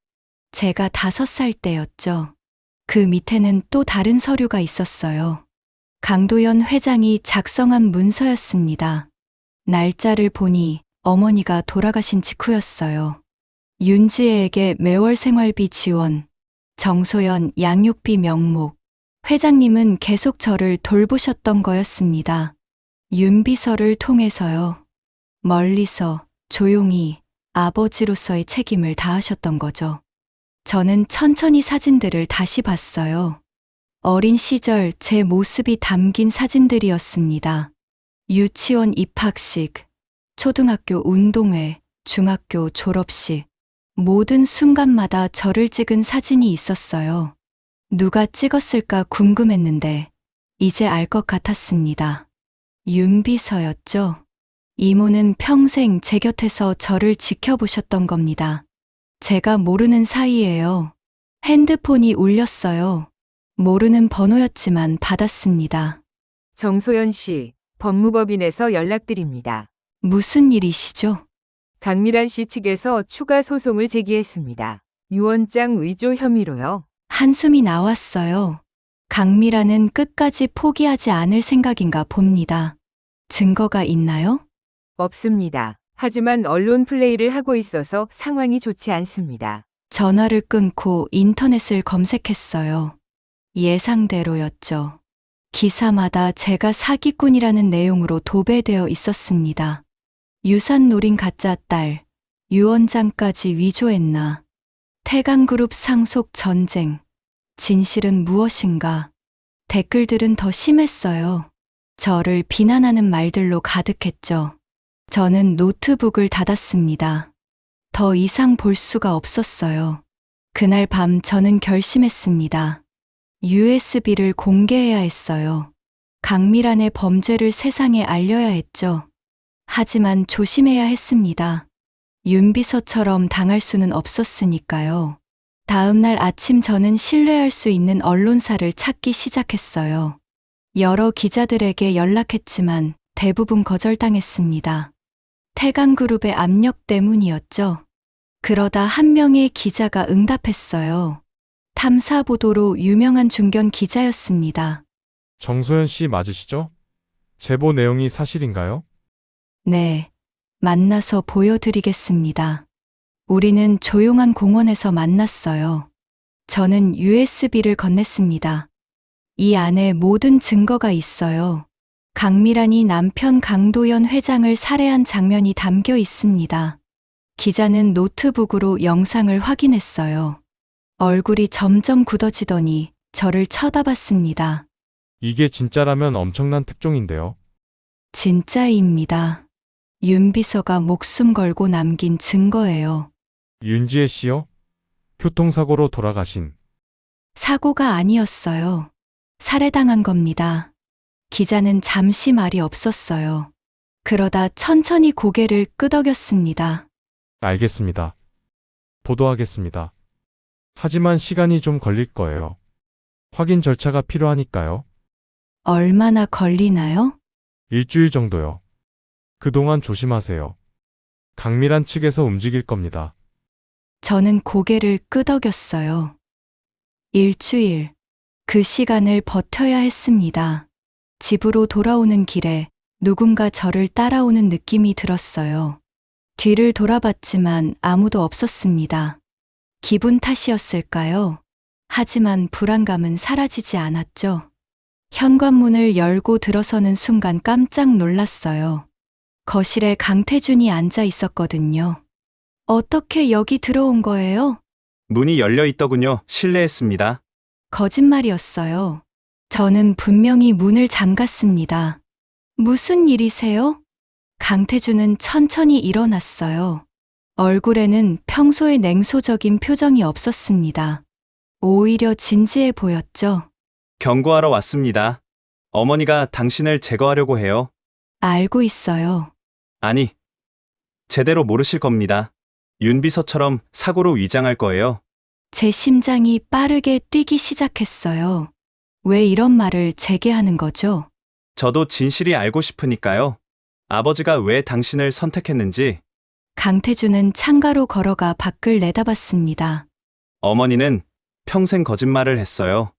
제가 5살 때였죠. 그 밑에는 또 다른 서류가 있었어요. 강도연 회장이 작성한 문서였습니다. 날짜를 보니 어머니가 돌아가신 직후였어요. 윤지혜에게 매월 생활비 지원, 정소연 양육비 명목, 회장님은 계속 저를 돌보셨던 거였습니다. 윤 비서를 통해서요. 멀리서 조용히 아버지로서의 책임을 다하셨던 거죠. 저는 천천히 사진들을 다시 봤어요. 어린 시절 제 모습이 담긴 사진들이었습니다. 유치원 입학식, 초등학교 운동회, 중학교 졸업식, 모든 순간마다 저를 찍은 사진이 있었어요. 누가 찍었을까 궁금했는데 이제 알 것 같았습니다. 윤 비서였죠. 이모는 평생 제 곁에서 저를 지켜보셨던 겁니다. 제가 모르는 사이에요. 핸드폰이 울렸어요. 모르는 번호였지만 받았습니다. 정소연 씨, 법무법인에서 연락드립니다. 무슨 일이시죠? 강미란 씨 측에서 추가 소송을 제기했습니다. 유언장 위조 혐의로요. 한숨이 나왔어요. 강미란은 끝까지 포기하지 않을 생각인가 봅니다. 증거가 있나요? 없습니다. 하지만 언론 플레이를 하고 있어서 상황이 좋지 않습니다. 전화를 끊고 인터넷을 검색했어요. 예상대로였죠. 기사마다 제가 사기꾼이라는 내용으로 도배되어 있었습니다. 유산 노린 가짜 딸, 유언장까지 위조했나. 태강그룹 상속 전쟁, 진실은 무엇인가. 댓글들은 더 심했어요. 저를 비난하는 말들로 가득했죠. 저는 노트북을 닫았습니다. 더 이상 볼 수가 없었어요. 그날 밤 저는 결심했습니다. USB를 공개해야 했어요. 강미란의 범죄를 세상에 알려야 했죠. 하지만 조심해야 했습니다. 윤 비서처럼 당할 수는 없었으니까요. 다음 날 아침 저는 신뢰할 수 있는 언론사를 찾기 시작했어요. 여러 기자들에게 연락했지만 대부분 거절당했습니다. 태강그룹의 압력 때문이었죠. 그러다 한 명의 기자가 응답했어요. 탐사보도로 유명한 중견 기자였습니다. 정소연 씨 맞으시죠? 제보 내용이 사실인가요? 네, 만나서 보여드리겠습니다. 우리는 조용한 공원에서 만났어요. 저는 USB를 건넸습니다. 이 안에 모든 증거가 있어요. 강미란이 남편 강도연 회장을 살해한 장면이 담겨 있습니다. 기자는 노트북으로 영상을 확인했어요. 얼굴이 점점 굳어지더니 저를 쳐다봤습니다. 이게 진짜라면 엄청난 특종인데요. 진짜입니다. 윤 비서가 목숨 걸고 남긴 증거예요. 윤지혜 씨요? 교통사고로 돌아가신. 사고가 아니었어요. 살해당한 겁니다. 기자는 잠시 말이 없었어요. 그러다 천천히 고개를 끄덕였습니다. 알겠습니다. 보도하겠습니다. 하지만 시간이 좀 걸릴 거예요. 확인 절차가 필요하니까요. 얼마나 걸리나요? 일주일 정도요. 그동안 조심하세요. 강미란 측에서 움직일 겁니다. 저는 고개를 끄덕였어요. 일주일. 그 시간을 버텨야 했습니다. 집으로 돌아오는 길에 누군가 저를 따라오는 느낌이 들었어요. 뒤를 돌아봤지만 아무도 없었습니다. 기분 탓이었을까요? 하지만 불안감은 사라지지 않았죠. 현관문을 열고 들어서는 순간 깜짝 놀랐어요. 거실에 강태준이 앉아 있었거든요. 어떻게 여기 들어온 거예요? 문이 열려 있더군요. 실례했습니다. 거짓말이었어요. 저는 분명히 문을 잠갔습니다. 무슨 일이세요? 강태준은 천천히 일어났어요. 얼굴에는 평소의 냉소적인 표정이 없었습니다. 오히려 진지해 보였죠. 경고하러 왔습니다. 어머니가 당신을 제거하려고 해요. 알고 있어요. 아니, 제대로 모르실 겁니다. 윤 비서처럼 사고로 위장할 거예요. 제 심장이 빠르게 뛰기 시작했어요. 왜 이런 말을 제게 하는 거죠? 저도 진실이 알고 싶으니까요. 아버지가 왜 당신을 선택했는지. 강태준은 창가로 걸어가 밖을 내다봤습니다. 어머니는 평생 거짓말을 했어요.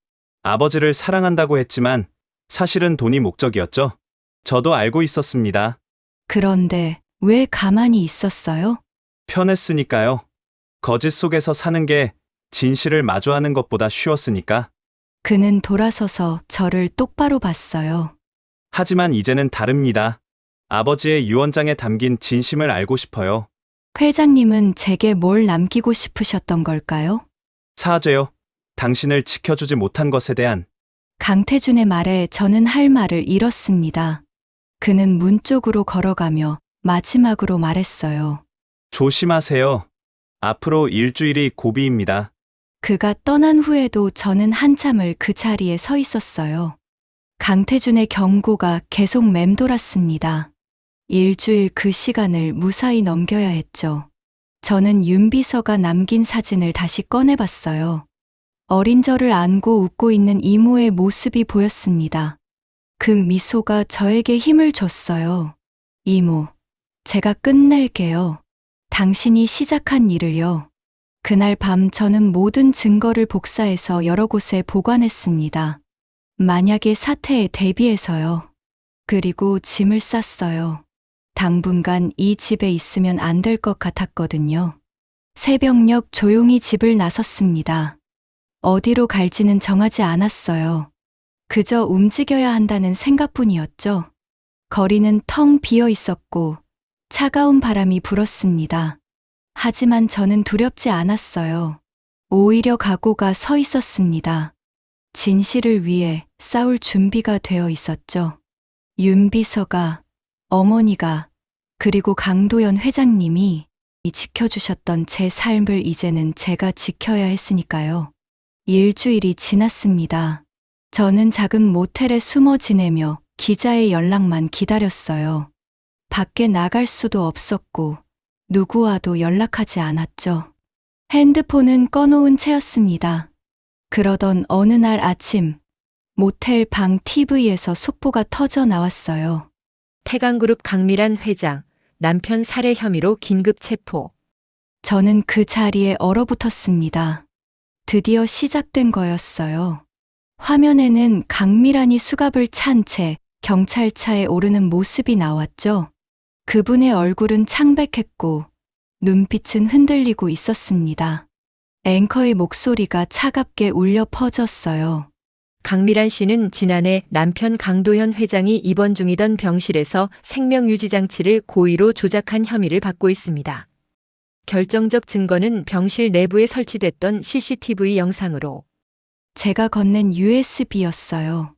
아버지를 사랑한다고 했지만 사실은 돈이 목적이었죠. 저도 알고 있었습니다. 그런데 왜 가만히 있었어요? 편했으니까요. 거짓 속에서 사는 게 진실을 마주하는 것보다 쉬웠으니까. 그는 돌아서서 저를 똑바로 봤어요. 하지만 이제는 다릅니다. 아버지의 유언장에 담긴 진심을 알고 싶어요. 회장님은 제게 뭘 남기고 싶으셨던 걸까요? 사죄요. 당신을 지켜주지 못한 것에 대한. 강태준의 말에 저는 할 말을 잃었습니다. 그는 문 쪽으로 걸어가며 마지막으로 말했어요. 조심하세요. 앞으로 일주일이 고비입니다. 그가 떠난 후에도 저는 한참을 그 자리에 서 있었어요. 강태준의 경고가 계속 맴돌았습니다. 일주일 그 시간을 무사히 넘겨야 했죠. 저는 윤 비서가 남긴 사진을 다시 꺼내봤어요. 어린 저를 안고 웃고 있는 이모의 모습이 보였습니다. 그 미소가 저에게 힘을 줬어요. 이모, 제가 끝낼게요. 당신이 시작한 일을요. 그날 밤 저는 모든 증거를 복사해서 여러 곳에 보관했습니다. 만약의 사태에 대비해서요. 그리고 짐을 쌌어요. 당분간 이 집에 있으면 안 될 것 같았거든요. 새벽녘 조용히 집을 나섰습니다. 어디로 갈지는 정하지 않았어요. 그저 움직여야 한다는 생각뿐이었죠. 거리는 텅 비어 있었고 차가운 바람이 불었습니다. 하지만 저는 두렵지 않았어요. 오히려 각오가 서 있었습니다. 진실을 위해 싸울 준비가 되어 있었죠. 윤 비서가, 어머니가, 그리고 강도연 회장님이 지켜주셨던 제 삶을 이제는 제가 지켜야 했으니까요. 일주일이 지났습니다. 저는 작은 모텔에 숨어 지내며 기자의 연락만 기다렸어요. 밖에 나갈 수도 없었고 누구와도 연락하지 않았죠. 핸드폰은 꺼놓은 채였습니다. 그러던 어느 날 아침, 모텔 방 TV에서 속보가 터져 나왔어요. 태강그룹 강미란 회장, 남편 살해 혐의로 긴급 체포. 저는 그 자리에 얼어붙었습니다. 드디어 시작된 거였어요. 화면에는 강미란이 수갑을 찬 채 경찰차에 오르는 모습이 나왔죠. 그분의 얼굴은 창백했고 눈빛은 흔들리고 있었습니다. 앵커의 목소리가 차갑게 울려 퍼졌어요. 강미란 씨는 지난해 남편 강도현 회장이 입원 중이던 병실에서 생명유지장치를 고의로 조작한 혐의를 받고 있습니다. 결정적 증거는 병실 내부에 설치됐던 CCTV 영상으로 제가 건넨 USB였어요.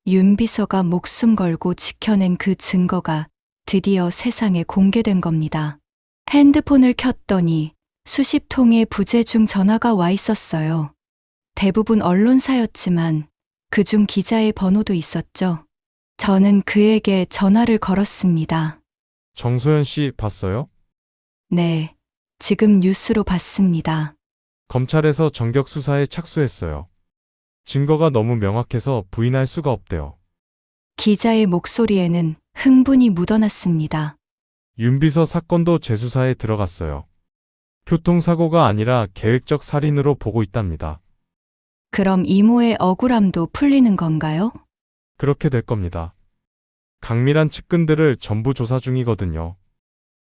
윤 비서가 목숨 걸고 지켜낸 그 증거가 드디어 세상에 공개된 겁니다. 핸드폰을 켰더니 수십 통의 부재중 전화가 와 있었어요. 대부분 언론사였지만 그중 기자의 번호도 있었죠. 저는 그에게 전화를 걸었습니다. 정소연 씨 봤어요? 네, 지금 뉴스로 봤습니다. 검찰에서 전격 수사에 착수했어요. 증거가 너무 명확해서 부인할 수가 없대요. 기자의 목소리에는 흥분이 묻어났습니다. 윤 비서 사건도 재수사에 들어갔어요. 교통사고가 아니라 계획적 살인으로 보고 있답니다. 그럼 이모의 억울함도 풀리는 건가요? 그렇게 될 겁니다. 강미란 측근들을 전부 조사 중이거든요.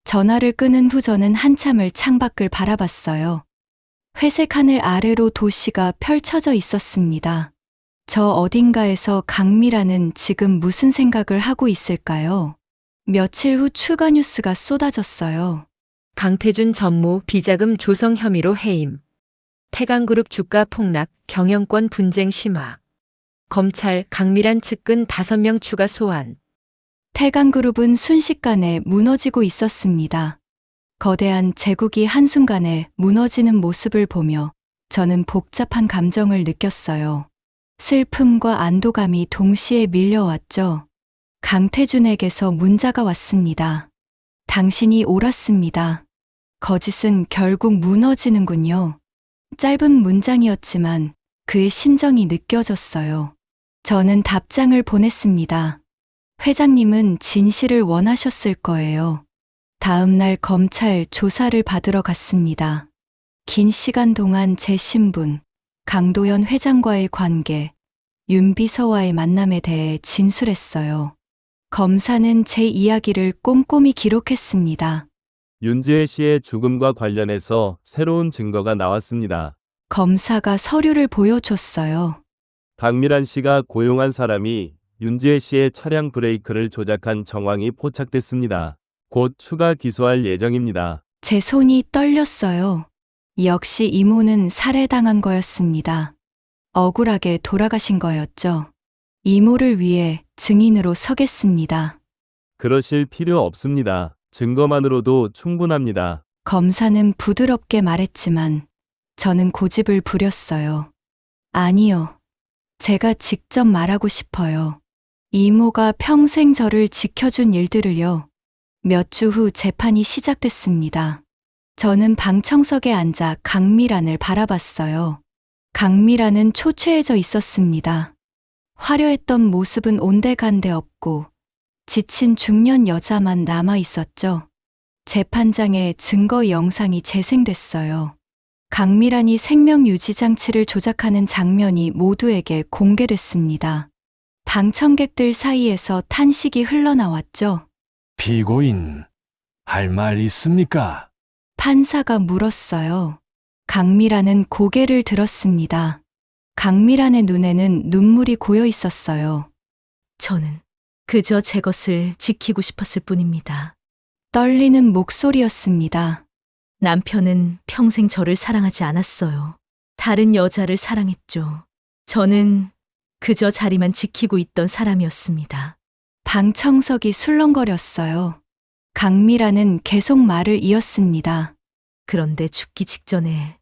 전화를 끊은 후 저는 한참을 창밖을 바라봤어요. 회색 하늘 아래로 도시가 펼쳐져 있었습니다. 저 어딘가에서 강미라는 지금 무슨 생각을 하고 있을까요? 며칠 후 추가 뉴스가 쏟아졌어요. 강태준 전무 비자금 조성 혐의로 해임. 태강그룹 주가 폭락, 경영권 분쟁 심화. 검찰 강미란 측근 5명 추가 소환. 태강그룹은 순식간에 무너지고 있었습니다. 거대한 제국이 한순간에 무너지는 모습을 보며 저는 복잡한 감정을 느꼈어요. 슬픔과 안도감이 동시에 밀려왔죠. 강태준에게서 문자가 왔습니다. 당신이 옳았습니다. 거짓은 결국 무너지는군요. 짧은 문장이었지만 그의 심정이 느껴졌어요. 저는 답장을 보냈습니다. 회장님은 진실을 원하셨을 거예요. 다음 날 검찰 조사를 받으러 갔습니다. 긴 시간 동안 제 신분, 강도현 회장과의 관계, 윤 비서와의 만남에 대해 진술했어요. 검사는 제 이야기를 꼼꼼히 기록했습니다. 윤지혜 씨의 죽음과 관련해서 새로운 증거가 나왔습니다. 검사가 서류를 보여줬어요. 강미란 씨가 고용한 사람이 윤지혜 씨의 차량 브레이크를 조작한 정황이 포착됐습니다. 곧 추가 기소할 예정입니다. 제 손이 떨렸어요. 역시 이모는 살해당한 거였습니다. 억울하게 돌아가신 거였죠. 이모를 위해 증인으로 서겠습니다. 그러실 필요 없습니다. 증거만으로도 충분합니다. 검사는 부드럽게 말했지만 저는 고집을 부렸어요. 아니요. 제가 직접 말하고 싶어요. 이모가 평생 저를 지켜준 일들을요. 몇 주 후 재판이 시작됐습니다. 저는 방청석에 앉아 강미란을 바라봤어요. 강미란은 초췌해져 있었습니다. 화려했던 모습은 온데간데 없고 지친 중년 여자만 남아 있었죠. 재판장에 증거 영상이 재생됐어요. 강미란이 생명유지장치를 조작하는 장면이 모두에게 공개됐습니다. 방청객들 사이에서 탄식이 흘러나왔죠. 피고인, 할 말 있습니까? 판사가 물었어요. 강미란은 고개를 들었습니다. 강미란의 눈에는 눈물이 고여 있었어요. 저는 그저 제 것을 지키고 싶었을 뿐입니다. 떨리는 목소리였습니다. 남편은 평생 저를 사랑하지 않았어요. 다른 여자를 사랑했죠. 저는 그저 자리만 지키고 있던 사람이었습니다. 방청석이 술렁거렸어요. 강미란은 계속 말을 이었습니다. 그런데 죽기 직전에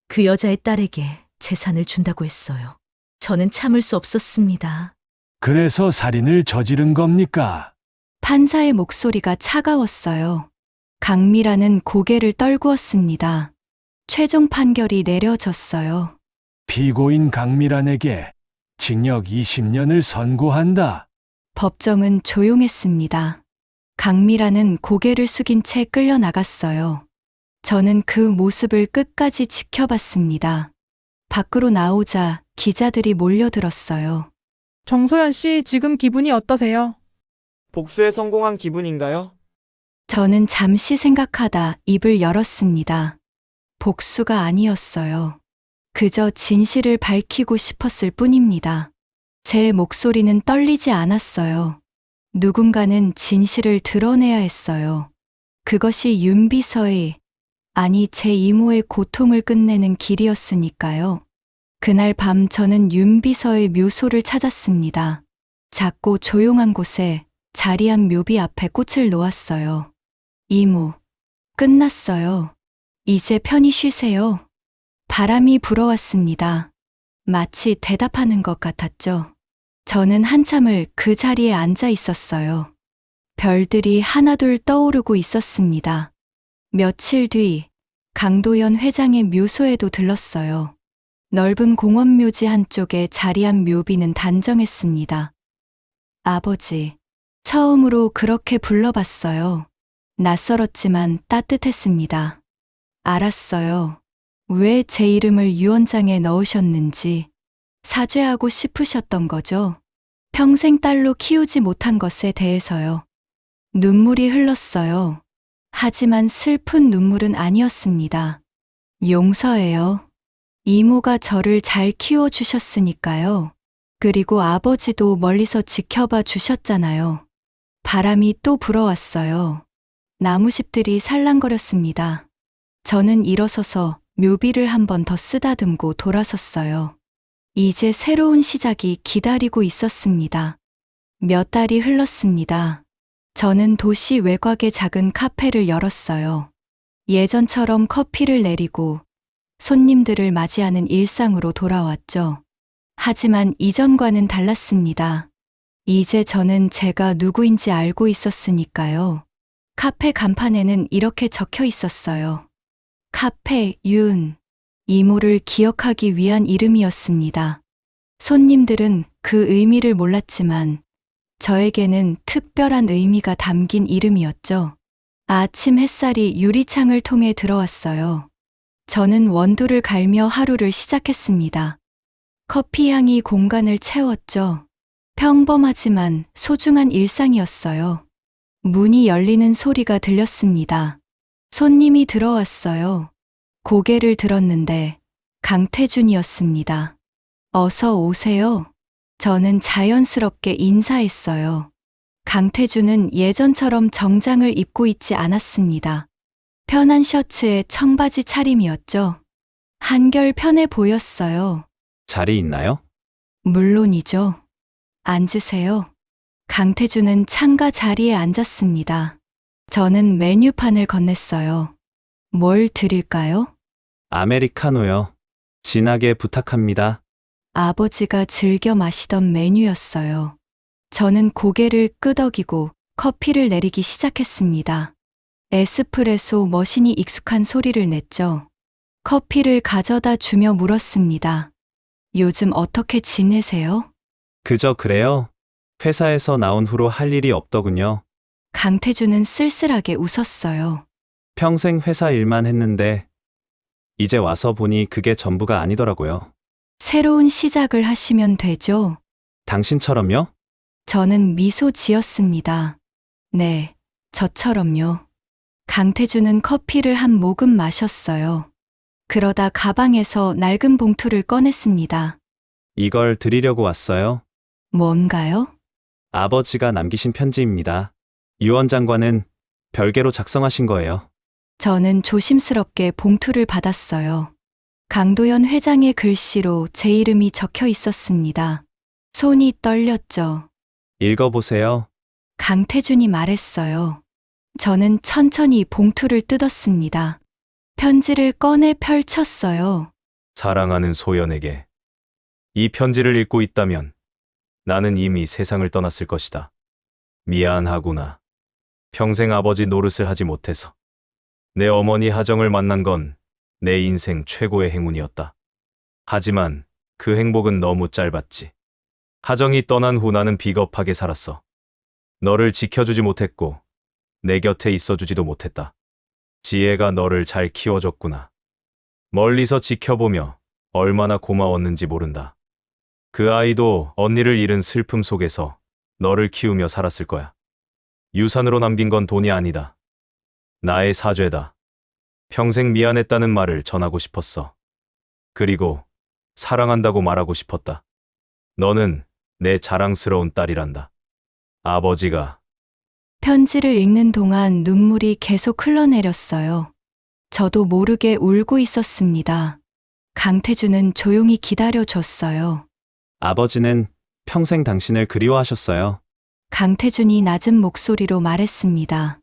그 여자의 딸에게 재산을 준다고 했어요. 저는 참을 수 없었습니다. 그래서 살인을 저지른 겁니까? 판사의 목소리가 차가웠어요. 강미란은 고개를 떨구었습니다. 최종 판결이 내려졌어요. 피고인 강미란에게 징역 20년을 선고한다. 법정은 조용했습니다. 강미란은 고개를 숙인 채 끌려나갔어요. 저는 그 모습을 끝까지 지켜봤습니다. 밖으로 나오자 기자들이 몰려들었어요. 정소연 씨, 지금 기분이 어떠세요? 복수에 성공한 기분인가요? 저는 잠시 생각하다 입을 열었습니다. 복수가 아니었어요. 그저 진실을 밝히고 싶었을 뿐입니다. 제 목소리는 떨리지 않았어요. 누군가는 진실을 드러내야 했어요. 그것이 윤비서의, 아니 제 이모의 고통을 끝내는 길이었으니까요. 그날 밤 저는 윤비서의 묘소를 찾았습니다. 작고 조용한 곳에 자리한 묘비 앞에 꽃을 놓았어요. 이모, 끝났어요. 이제 편히 쉬세요. 바람이 불어왔습니다. 마치 대답하는 것 같았죠. 저는 한참을 그 자리에 앉아 있었어요. 별들이 하나둘 떠오르고 있었습니다. 며칠 뒤 강도연 회장의 묘소에도 들렀어요. 넓은 공원 묘지 한쪽에 자리한 묘비는 단정했습니다. 아버지, 처음으로 그렇게 불러봤어요. 낯설었지만 따뜻했습니다. 알았어요. 왜 제 이름을 유언장에 넣으셨는지 사죄하고 싶으셨던 거죠? 평생 딸로 키우지 못한 것에 대해서요. 눈물이 흘렀어요. 하지만 슬픈 눈물은 아니었습니다. 용서해요. 이모가 저를 잘 키워주셨으니까요. 그리고 아버지도 멀리서 지켜봐 주셨잖아요. 바람이 또 불어왔어요. 나무잎들이 살랑거렸습니다. 저는 일어서서 묘비를 한 번 더 쓰다듬고 돌아섰어요. 이제 새로운 시작이 기다리고 있었습니다. 몇 달이 흘렀습니다. 저는 도시 외곽의 작은 카페를 열었어요. 예전처럼 커피를 내리고 손님들을 맞이하는 일상으로 돌아왔죠. 하지만 이전과는 달랐습니다. 이제 저는 제가 누구인지 알고 있었으니까요. 카페 간판에는 이렇게 적혀 있었어요. 카페 윤. 이모를 기억하기 위한 이름이었습니다. 손님들은 그 의미를 몰랐지만 저에게는 특별한 의미가 담긴 이름이었죠. 아침 햇살이 유리창을 통해 들어왔어요. 저는 원두를 갈며 하루를 시작했습니다. 커피 향이 공간을 채웠죠. 평범하지만 소중한 일상이었어요. 문이 열리는 소리가 들렸습니다. 손님이 들어왔어요. 고개를 들었는데 강태준이었습니다. 어서 오세요. 저는 자연스럽게 인사했어요. 강태준은 예전처럼 정장을 입고 있지 않았습니다. 편한 셔츠에 청바지 차림이었죠. 한결 편해 보였어요. 자리 있나요? 물론이죠. 앉으세요. 강태준은 창가 자리에 앉았습니다. 저는 메뉴판을 건넸어요. 뭘 드릴까요? 아메리카노요. 진하게 부탁합니다. 아버지가 즐겨 마시던 메뉴였어요. 저는 고개를 끄덕이고 커피를 내리기 시작했습니다. 에스프레소 머신이 익숙한 소리를 냈죠. 커피를 가져다 주며 물었습니다. 요즘 어떻게 지내세요? 그저 그래요. 회사에서 나온 후로 할 일이 없더군요. 강태준은 쓸쓸하게 웃었어요. 평생 회사 일만 했는데 이제 와서 보니 그게 전부가 아니더라고요. 새로운 시작을 하시면 되죠. 당신처럼요? 저는 미소 지었습니다. 네, 저처럼요. 강태준은 커피를 한 모금 마셨어요. 그러다 가방에서 낡은 봉투를 꺼냈습니다. 이걸 드리려고 왔어요. 뭔가요? 아버지가 남기신 편지입니다. 유언장과는 별개로 작성하신 거예요. 저는 조심스럽게 봉투를 받았어요. 강도연 회장의 글씨로 제 이름이 적혀 있었습니다. 손이 떨렸죠. 읽어보세요. 강태준이 말했어요. 저는 천천히 봉투를 뜯었습니다. 편지를 꺼내 펼쳤어요. 사랑하는 소연에게 이 편지를 읽고 있다면 나는 이미 세상을 떠났을 것이다. 미안하구나. 평생 아버지 노릇을 하지 못해서. 내 어머니 하정을 만난 건 내 인생 최고의 행운이었다. 하지만 그 행복은 너무 짧았지. 하정이 떠난 후 나는 비겁하게 살았어. 너를 지켜주지 못했고 내 곁에 있어주지도 못했다. 지혜가 너를 잘 키워줬구나. 멀리서 지켜보며 얼마나 고마웠는지 모른다. 그 아이도 언니를 잃은 슬픔 속에서 너를 키우며 살았을 거야. 유산으로 남긴 건 돈이 아니다. 나의 사죄다. 평생 미안했다는 말을 전하고 싶었어. 그리고 사랑한다고 말하고 싶었다. 너는 내 자랑스러운 딸이란다. 아버지가 편지를 읽는 동안 눈물이 계속 흘러내렸어요. 저도 모르게 울고 있었습니다. 강태준은 조용히 기다려줬어요. 아버지는 평생 당신을 그리워하셨어요. 강태준이 낮은 목소리로 말했습니다.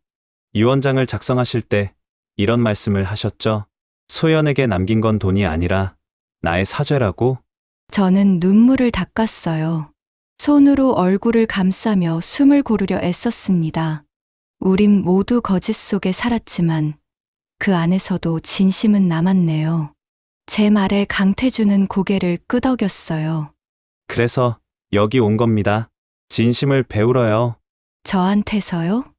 유언장을 작성하실 때 이런 말씀을 하셨죠. 소연에게 남긴 건 돈이 아니라 나의 사죄라고. 저는 눈물을 닦았어요. 손으로 얼굴을 감싸며 숨을 고르려 애썼습니다. 우린 모두 거짓 속에 살았지만 그 안에서도 진심은 남았네요. 제 말에 강태준은 고개를 끄덕였어요. 그래서 여기 온 겁니다. 진심을 배우러요. 저한테서요?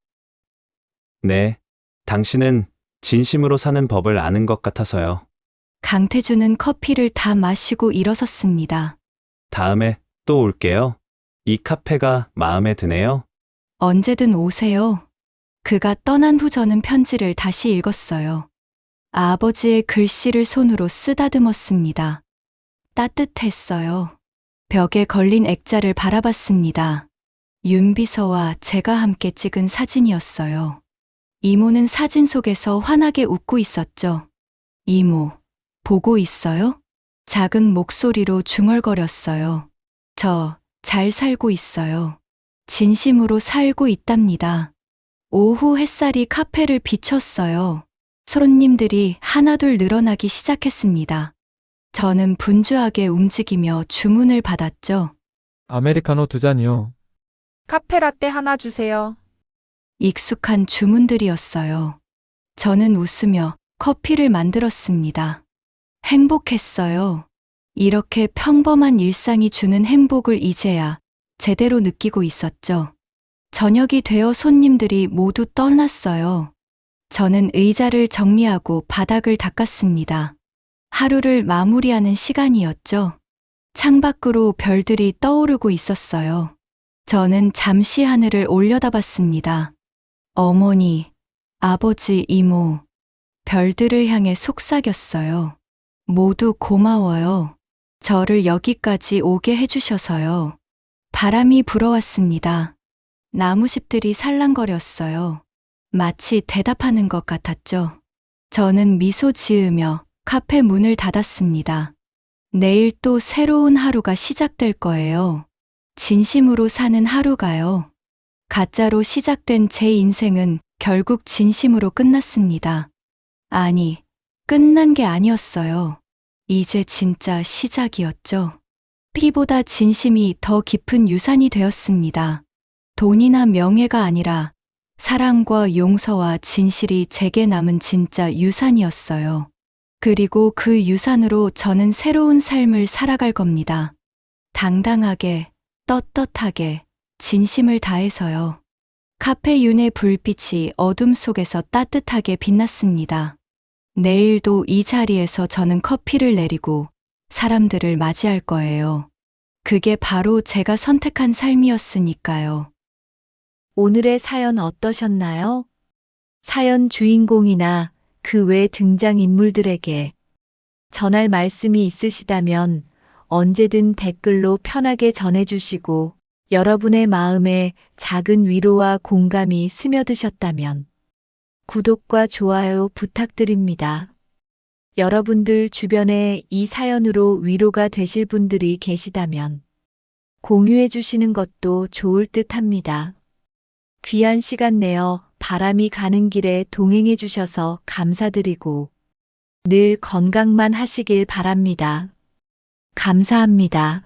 네. 당신은 진심으로 사는 법을 아는 것 같아서요. 강태준은 커피를 다 마시고 일어섰습니다. 다음에 또 올게요. 이 카페가 마음에 드네요. 언제든 오세요. 그가 떠난 후 저는 편지를 다시 읽었어요. 아버지의 글씨를 손으로 쓰다듬었습니다. 따뜻했어요. 벽에 걸린 액자를 바라봤습니다. 윤비서와 제가 함께 찍은 사진이었어요. 이모는 사진 속에서 환하게 웃고 있었죠. 이모, 보고 있어요? 작은 목소리로 중얼거렸어요. 저 잘 살고 있어요. 진심으로 살고 있답니다. 오후 햇살이 카페를 비췄어요. 손님들이 하나둘 늘어나기 시작했습니다. 저는 분주하게 움직이며 주문을 받았죠. 아메리카노 2잔이요. 카페라떼 하나 주세요. 익숙한 주문들이었어요. 저는 웃으며 커피를 만들었습니다. 행복했어요. 이렇게 평범한 일상이 주는 행복을 이제야 제대로 느끼고 있었죠. 저녁이 되어 손님들이 모두 떠났어요. 저는 의자를 정리하고 바닥을 닦았습니다. 하루를 마무리하는 시간이었죠. 창밖으로 별들이 떠오르고 있었어요. 저는 잠시 하늘을 올려다봤습니다. 어머니, 아버지, 이모, 별들을 향해 속삭였어요. 모두 고마워요. 저를 여기까지 오게 해주셔서요. 바람이 불어왔습니다. 나무잎들이 살랑거렸어요. 마치 대답하는 것 같았죠. 저는 미소 지으며 카페 문을 닫았습니다. 내일 또 새로운 하루가 시작될 거예요. 진심으로 사는 하루가요. 가짜로 시작된 제 인생은 결국 진심으로 끝났습니다. 아니, 끝난 게 아니었어요. 이제 진짜 시작이었죠. 피보다 진심이 더 깊은 유산이 되었습니다. 돈이나 명예가 아니라 사랑과 용서와 진실이 제게 남은 진짜 유산이었어요. 그리고 그 유산으로 저는 새로운 삶을 살아갈 겁니다. 당당하게, 떳떳하게, 진심을 다해서요. 카페 윤의 불빛이 어둠 속에서 따뜻하게 빛났습니다. 내일도 이 자리에서 저는 커피를 내리고 사람들을 맞이할 거예요. 그게 바로 제가 선택한 삶이었으니까요. 오늘의 사연 어떠셨나요? 사연 주인공이나 그 외 등장인물들에게 전할 말씀이 있으시다면 언제든 댓글로 편하게 전해주시고 여러분의 마음에 작은 위로와 공감이 스며드셨다면 구독과 좋아요 부탁드립니다. 여러분들 주변에 이 사연으로 위로가 되실 분들이 계시다면 공유해 주시는 것도 좋을 듯 합니다. 귀한 시간 내어 바람이 가는 길에 동행해 주셔서 감사드리고 늘 건강만 하시길 바랍니다. 감사합니다.